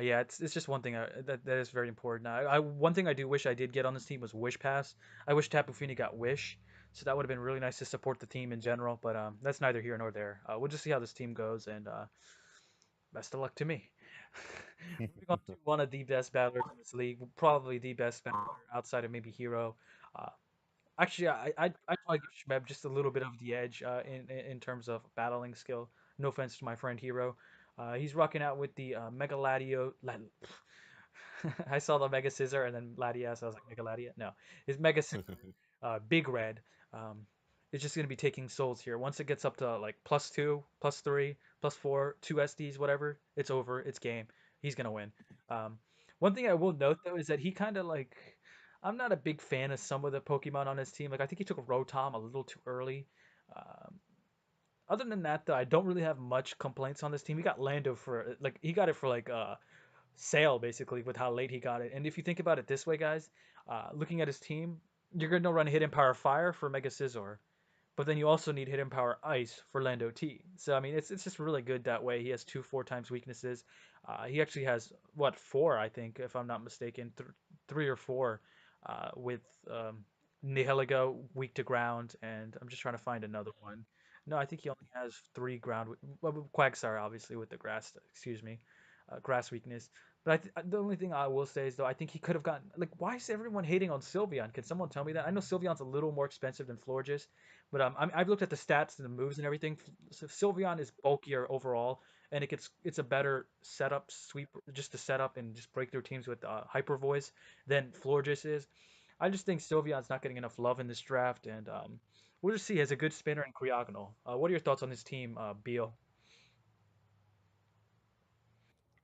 Yeah, it's just one thing that is very important. One thing I do wish I did get on this team was Wish Pass. I wish Tapu Fini got Wish, so that would have been really nice to support the team in general. But that's neither here nor there. We'll just see how this team goes, and best of luck to me. Moving on to one of the best battlers in this league, probably the best battler outside of maybe Hero. Uh, Actually, I'd probably give Shmeb just a little bit of the edge in terms of battling skill. No offense to my friend Hero. He's rocking out with the Mega Ladio. I saw the Mega Scissor and then Latias. I was like, Mega Ladia? No. His Mega Scissor, Big Red. Um, it's just going to be taking souls here. Once it gets up to like +2, +3, +4, 2 SDs, whatever, it's over. It's game. He's going to win. Um, one thing I will note, though, is that he kind of like. I'm not a big fan of some of the Pokemon on his team. Like, I think he took a Rotom a little too early. Um, other than that, though, I don't really have much complaints on this team. He got Lando for, like, he got it for, like, sale basically with how late he got it. And if you think about it this way, guys, looking at his team, you're gonna run Hidden Power Fire for Mega Scizor, but then you also need Hidden Power Ice for Lando T. So I mean, it's just really good that way. He has two 4 times weaknesses. He actually has what four, I think, if I'm not mistaken, 3 or 4 with Nihilego weak to ground, and I'm just trying to find another one. No, I think he only has 3 ground. Well, Quagsire obviously with the grass. Excuse me, grass weakness. But the only thing I will say is though I think he could have gotten like why is everyone hating on Sylveon? Can someone tell me that? I know Sylveon's a little more expensive than Florges, but I've looked at the stats and the moves and everything. So Sylveon is bulkier overall, and it's a better setup sweep just to set up and just break through teams with Hyper Voice than Florges is. I just think Sylveon's not getting enough love in this draft, and we'll just see. He has a good spinner in Creagonal. What are your thoughts on this team, Beal?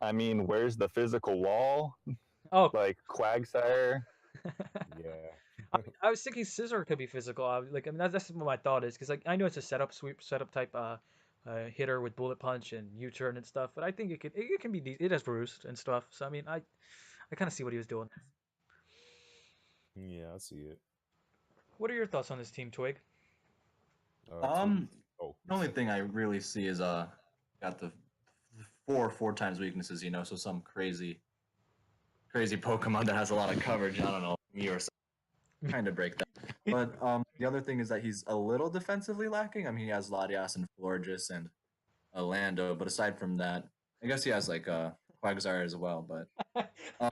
I mean, where's the physical wall? Oh, Like Quagsire. Yeah. I was thinking Scissor could be physical. I mean, that's what my thought is because like I know it's a setup type hitter with bullet punch and U-turn and stuff, but I think it can be it has roost and stuff. So I mean, I kind of see what he was doing. Yeah, I see it. What are your thoughts on this team, Twig? To Um, oh, the only thing I really see is got the four times weaknesses. You know, so some crazy Pokemon that has a lot of coverage. I don't know, me or kind of break that. But the other thing is that he's a little defensively lacking. I mean, he has Latias and Florges and Lando, but aside from that, I guess he has like Quagsire as well. But um,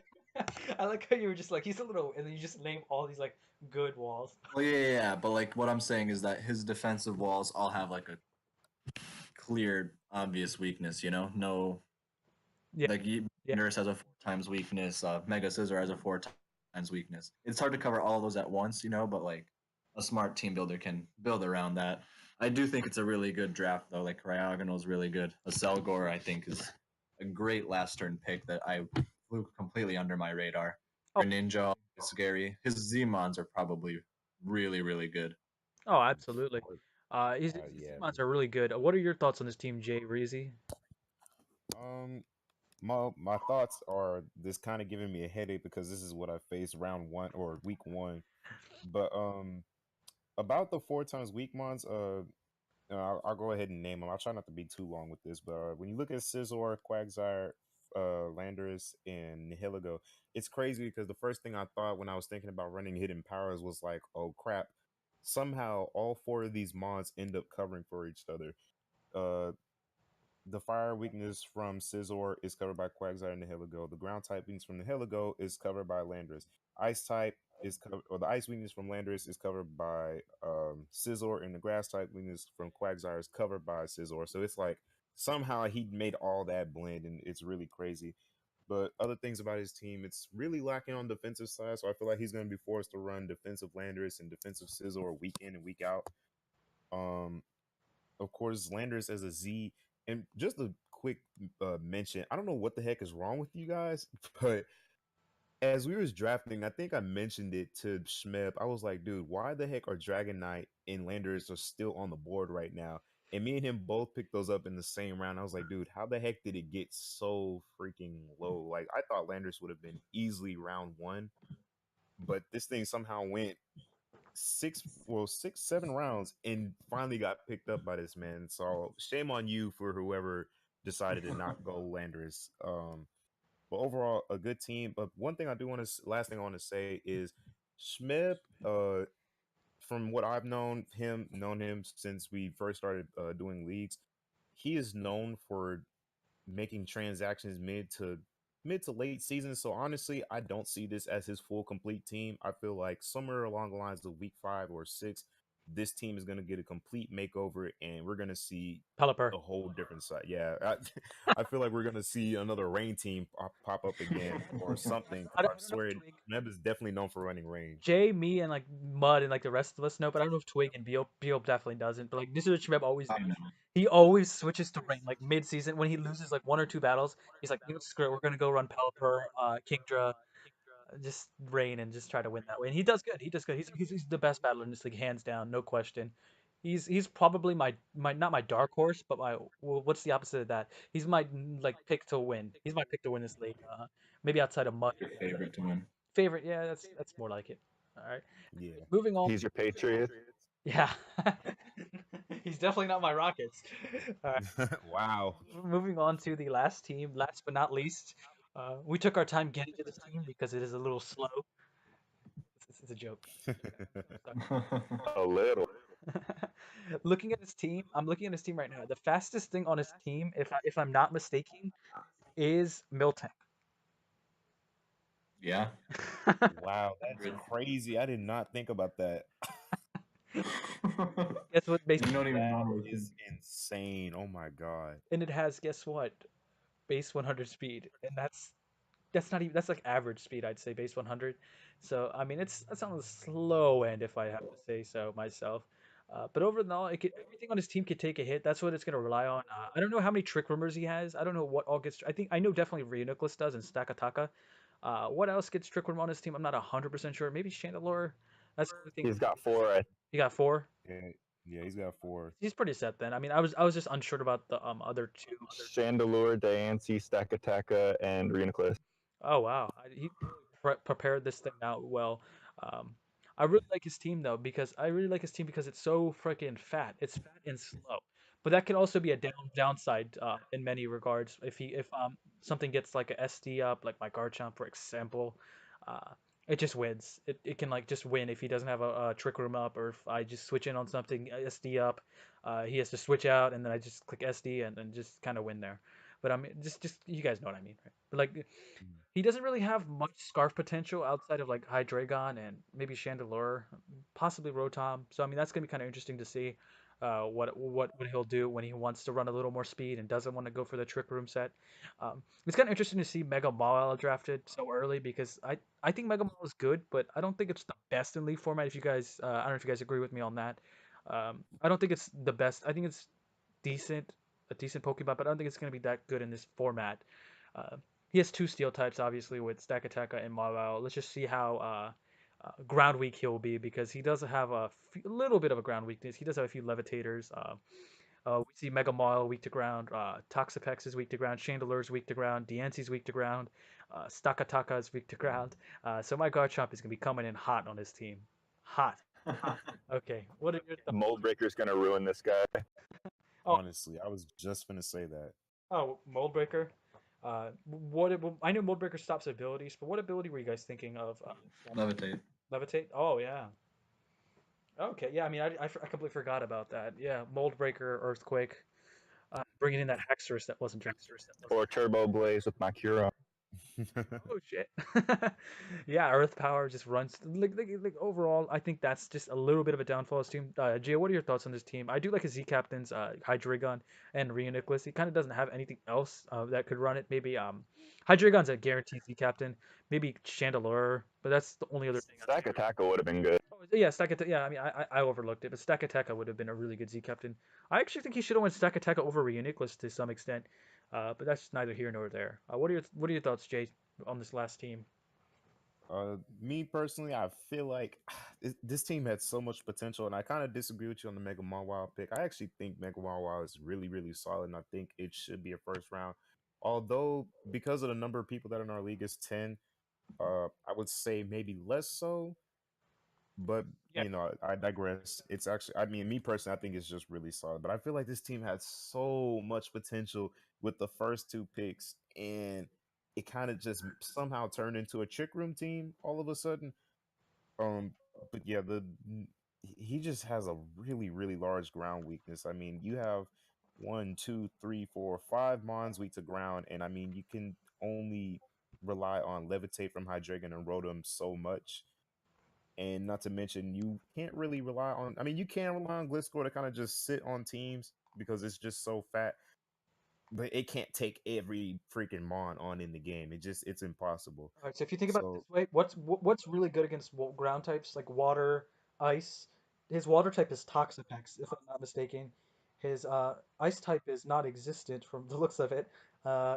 I like how you were just like he's a little, and then you just name all these like good walls. well, yeah. But like what I'm saying is that his defensive walls all have like a clear, obvious weakness. You know, no Yeah, like yeah. Nurse has a four times weakness. Mega Scissor has a four times weakness. It's hard to cover all of those at once, you know, but like a smart team builder can build around that. I do think it's a really good draft though. Like Cryogonal is really good. A Selgor I think is a great last turn pick that I flew completely under my radar. Oh, Greninja is scary. His Zmons are probably really good. oh, absolutely. His Yeah. mods are really good. What are your thoughts on this team, Jay Reezy? Um, my thoughts are this kind of giving me a headache because this is what I faced round one or week one. But about the four times weak mons, I'll go ahead and name them. I'll try not to be too long with this, but when you look at Scizor, Quagsire, Landorus, and Nihilego, it's crazy because the first thing I thought when I was thinking about running Hidden Powers was like, oh crap, somehow all four of these mons end up covering for each other. Uh, the fire weakness from Scizor is covered by Quagsire and Nihilego. The ground type weakness from Nihilego is covered by Landorus. Ice type is covered, or the ice weakness from Landorus is covered by Scizor, and the grass type weakness from Quagsire is covered by Scizor. So it's like somehow he made all that blend, and it's really crazy. But other things about his team, it's really lacking on defensive side. So I feel like he's going to be forced to run defensive Landorus and defensive Scizor week in and week out. Um, of course, Landers as a Z. And just a quick mention, I don't know what the heck is wrong with you guys, but as we was drafting, I think I mentioned it to Schmeb. I was like, dude, why the heck are Dragon Knight and Landers are still on the board right now? And me and him both picked those up in the same round. I was like, dude, how the heck did it get so freaking low? Like, I thought Landers would have been easily round one, but this thing somehow went six, 7 rounds and finally got picked up by this man. So shame on you for whoever decided to not go Landers. But overall, a good team. But one thing I do want to, last thing I want to say is Schmib, from what I've known him since we first started doing leagues, he is known for making transactions mid to late season. So honestly, I don't see this as his full complete team. I feel like somewhere along the lines of week 5 or 6, this team is going to get a complete makeover, and we're going to see Pelipper. a whole different side. Yeah, I feel like we're going to see another rain team pop up again or something. Because I I don't know swear, if Twig, Meb is definitely known for running rain. Jay, me, and like Mud, and like the rest of us know, but I don't know if Twig and Beal definitely doesn't. But like this is what Shmeb always I does. know. He always switches to rain like mid season when he loses like one or two battles. He's like, you know, screw it, we're gonna go run Pelipper, Kingdra, just rain and just try to win that way. And he does good. He does good. He's the best battler in this league, hands down, no question. He's probably my not my dark horse, but my what's the opposite of that? He's my like pick to win. He's my pick to win this league. Maybe outside of Mud. Your favorite to win. Favorite, yeah, that's more like it. All right, Yeah. moving on. He's your Patriots. Yeah, he's definitely not my Rockets. All right, Wow. moving on to the last team, last but not least. We took our time getting to this team because it is a little slow. It's a joke. Sorry. A little. Looking at his team, I'm looking at his team right now. The fastest thing on his team, if I'm not mistaken, is Miltank. Yeah. Wow, that's crazy. I did not think about that. Guess what? Base You don't even That know. is insane. Oh my god. and it has guess what? Base 100 speed, and that's not even that's like average speed, I'd say, base 100. So I mean, that's on the slow end if I have to say so myself. But overall, everything on his team could take a hit. That's what it's going to rely on. I don't know how many trick rumors he has. I don't know what all gets. I know definitely Reuniclus does and Stakataka. What else gets trick rumor on his team? I'm not 100% sure. Maybe Chandelure. That's the only thing. He's got four. He got four. Yeah, yeah, he's got 4. He's pretty set then. I mean, I was just unsure about the other two. Chandelure, Diancie, Stakataka, and Reuniclus. Oh wow, he really prepared this thing out well. Um, I really like his team though because I really like his team because it's so freaking fat. It's fat and slow. but that could also be a downside in many regards. If something gets like a SD up, like my Garchomp, for example, uh, it just wins. It can like just win if he doesn't have a Trick Room up, or if I just switch in on something SD up, he has to switch out, and then I just click SD and then just kind of win there. But I mean, just you guys know what I mean, right? But like Mm. he doesn't really have much Scarf potential outside of like Hydreigon and maybe Chandelure, possibly Rotom. So I mean that's gonna be kind of interesting to see what he'll do when he wants to run a little more speed and doesn't want to go for the Trick Room set. It's kind of interesting to see Mega Mawile drafted so early because I think Mega Mawile is good, but I don't think it's the best in League format. If you guys I don't know if you guys agree with me on that. I don't think it's the best. I think it's decent, a decent Pokemon, but I don't think it's going to be that good in this format. Uh, he has two steel types, obviously, with Stakataka and Mawile. Let's just see how ground weak he'll be because he does have little bit of a ground weakness. He does have a few levitators. We see Mega Mawile weak to ground. Toxapex is weak to ground. Chandelure is weak to ground. Diancie weak to ground. Stakataka is weak to ground. So my Garchomp is going to be coming in hot on his team. Hot. Hot. Okay. What are your thoughts? Mold Breaker's gonna ruin this guy. Oh, Honestly, I was just gonna say that. oh, Mold Breaker. Well, I know Mold Breaker stops abilities, but what ability were you guys thinking of? Levitate. Levitate? Oh, yeah. Okay, yeah, I mean, I completely forgot about that. Yeah, Mold Breaker, Earthquake, bringing in that Hexorus that wasn't drafted. Or Turbo Blaze with my Cura. Oh shit. Yeah, Earth Power just runs like overall. I think that's just a little bit of a downfall of this team. Gia, what are your thoughts on this team? I do like his Z captains, Hydreigon and Reuniclus. He kind of doesn't have anything else that could run it. Maybe Hydreigon's a guaranteed Z captain. Maybe Chandelure, but that's the only other thing. Stack Attacker would have been good. Oh, yeah, Stakataka. Yeah, I mean, I overlooked it, but Stakataka would have been a really good Z captain. I actually think he should have went Stakataka over Reuniclus to some extent, but that's neither here nor there. What are your thoughts, Jay, on this last team? Me personally, I feel like this team had so much potential, and I kind of disagree with you on the Mega Mawile pick. I actually think Mega Mawile is really, really solid, and I think it should be a first round. Although, because of the number of people that are in our league is 10, I would say maybe less so. But Yeah, I digress. It's actually, I mean, me personally, I think it's just really solid. But I feel like this team had so much potential with the first two picks, and it kind of just somehow turned into a trick room team all of a sudden. Um, but yeah, he just has a really, really large ground weakness. I mean, you have one, two, three, four, five mons weak to ground, and I mean, you can only rely on levitate from Hydreigon and Rotom so much, and not to mention you can't really rely on. I mean, you can rely on Gliscor to kind of just sit on teams because it's just so fat, but it can't take every freaking mon on in the game. It's impossible. all right, so if you think about it So this way, what's really good against ground types like water, ice? His water type is Toxapex, if I'm not mistaken. His ice type is non-existent from the looks of it.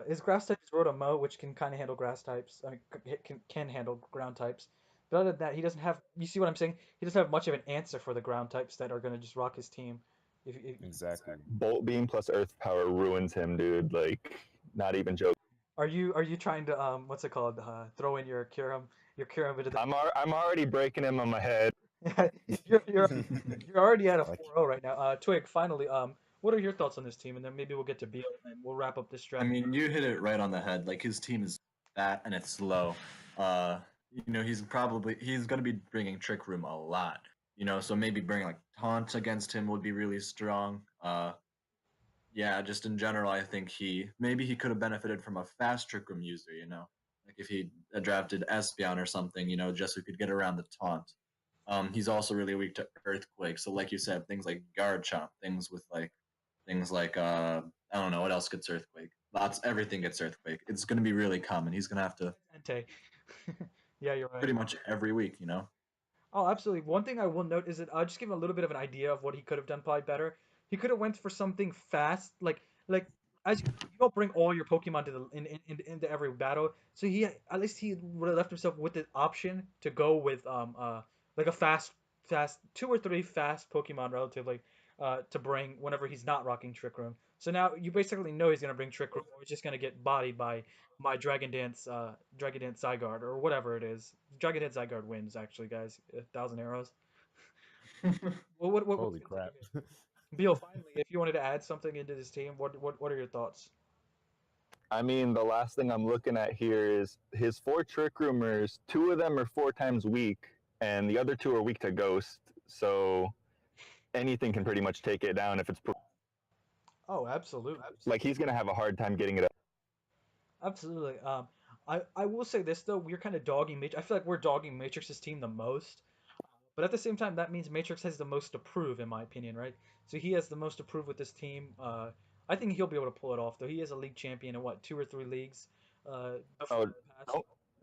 His grass type is Rotom-Mow, which can kind of handle grass types. I mean, can handle ground types. But other than that, he doesn't have. You see what I'm saying? He doesn't have much of an answer for the ground types that are going to just rock his team. If exactly. Bolt Beam plus Earth Power ruins him, dude. Like, not even joking. are you trying to what's it called? Throw in your Curum into the. I'm already breaking him on my head. you're you're already at a Like 4-0 right now. Twig, finally, what are your thoughts on this team? And then maybe we'll get to Beal and we'll wrap up this I stretch. mean, you hit it right on the head. Like his team is fat and it's slow. Uh, he's gonna be bringing Trick Room a lot. So maybe bringing like Taunt against him would be really strong. Yeah, just in general, I think he could have benefited from a fast Trick Room user. Like if he drafted SPL or something. Just so he could get around the taunt. He's also really weak to Earthquake. So like you said, things like Garchomp, things like I don't know what else gets Earthquake. Everything gets Earthquake. It's gonna be really common. He's gonna have to Entei. Yeah, you're right. pretty much every week. Oh, absolutely. One thing I will note is that I'll just give him a little bit of an idea of what he could have done probably better. He could have went for something fast, like as you don't bring all your Pokemon to the into every battle. So he at least he would have left himself with the option to go with like a fast two or three fast Pokemon relatively to bring whenever he's not rocking Trick Room. So now you basically know he's gonna bring Trick Room, or he's just gonna get bodied by my Dragon Dance Zygarde or whatever it is. Dragon Dance Zygarde wins actually, guys. 1,000 arrows. What's holy gonna take crap. you guys? Beal, finally, if you wanted to add something into this team, what are your thoughts? I mean, the last thing I'm looking at here is his 4 trick roomers. 2 of them are 4 times weak, and the other 2 are weak to ghost. So anything can pretty much take it down if it's Oh, absolutely. like he's gonna have a hard time getting it up. Absolutely. I will say this though, we're kind of dogging Matrix. I feel like we're dogging Matrix's team the most, but at the same time, that means Matrix has the most to prove, in my opinion, right? So he has the most to prove with this team. I think he'll be able to pull it off, though. He is a league champion in what 2 or 3 leagues, before Oh, the past.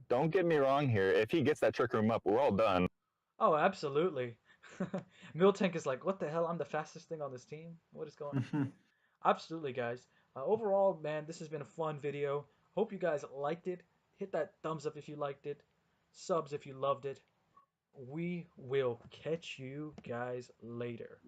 don't get me wrong here. If he gets that trick room up, we're all done. Oh, absolutely. Miltank is like, what the hell? I'm the fastest thing on this team. What is going on? Absolutely, guys. Overall, man, this has been a fun video. Hope you guys liked it. Hit that thumbs up if you liked it. Subs if you loved it. We will catch you guys later.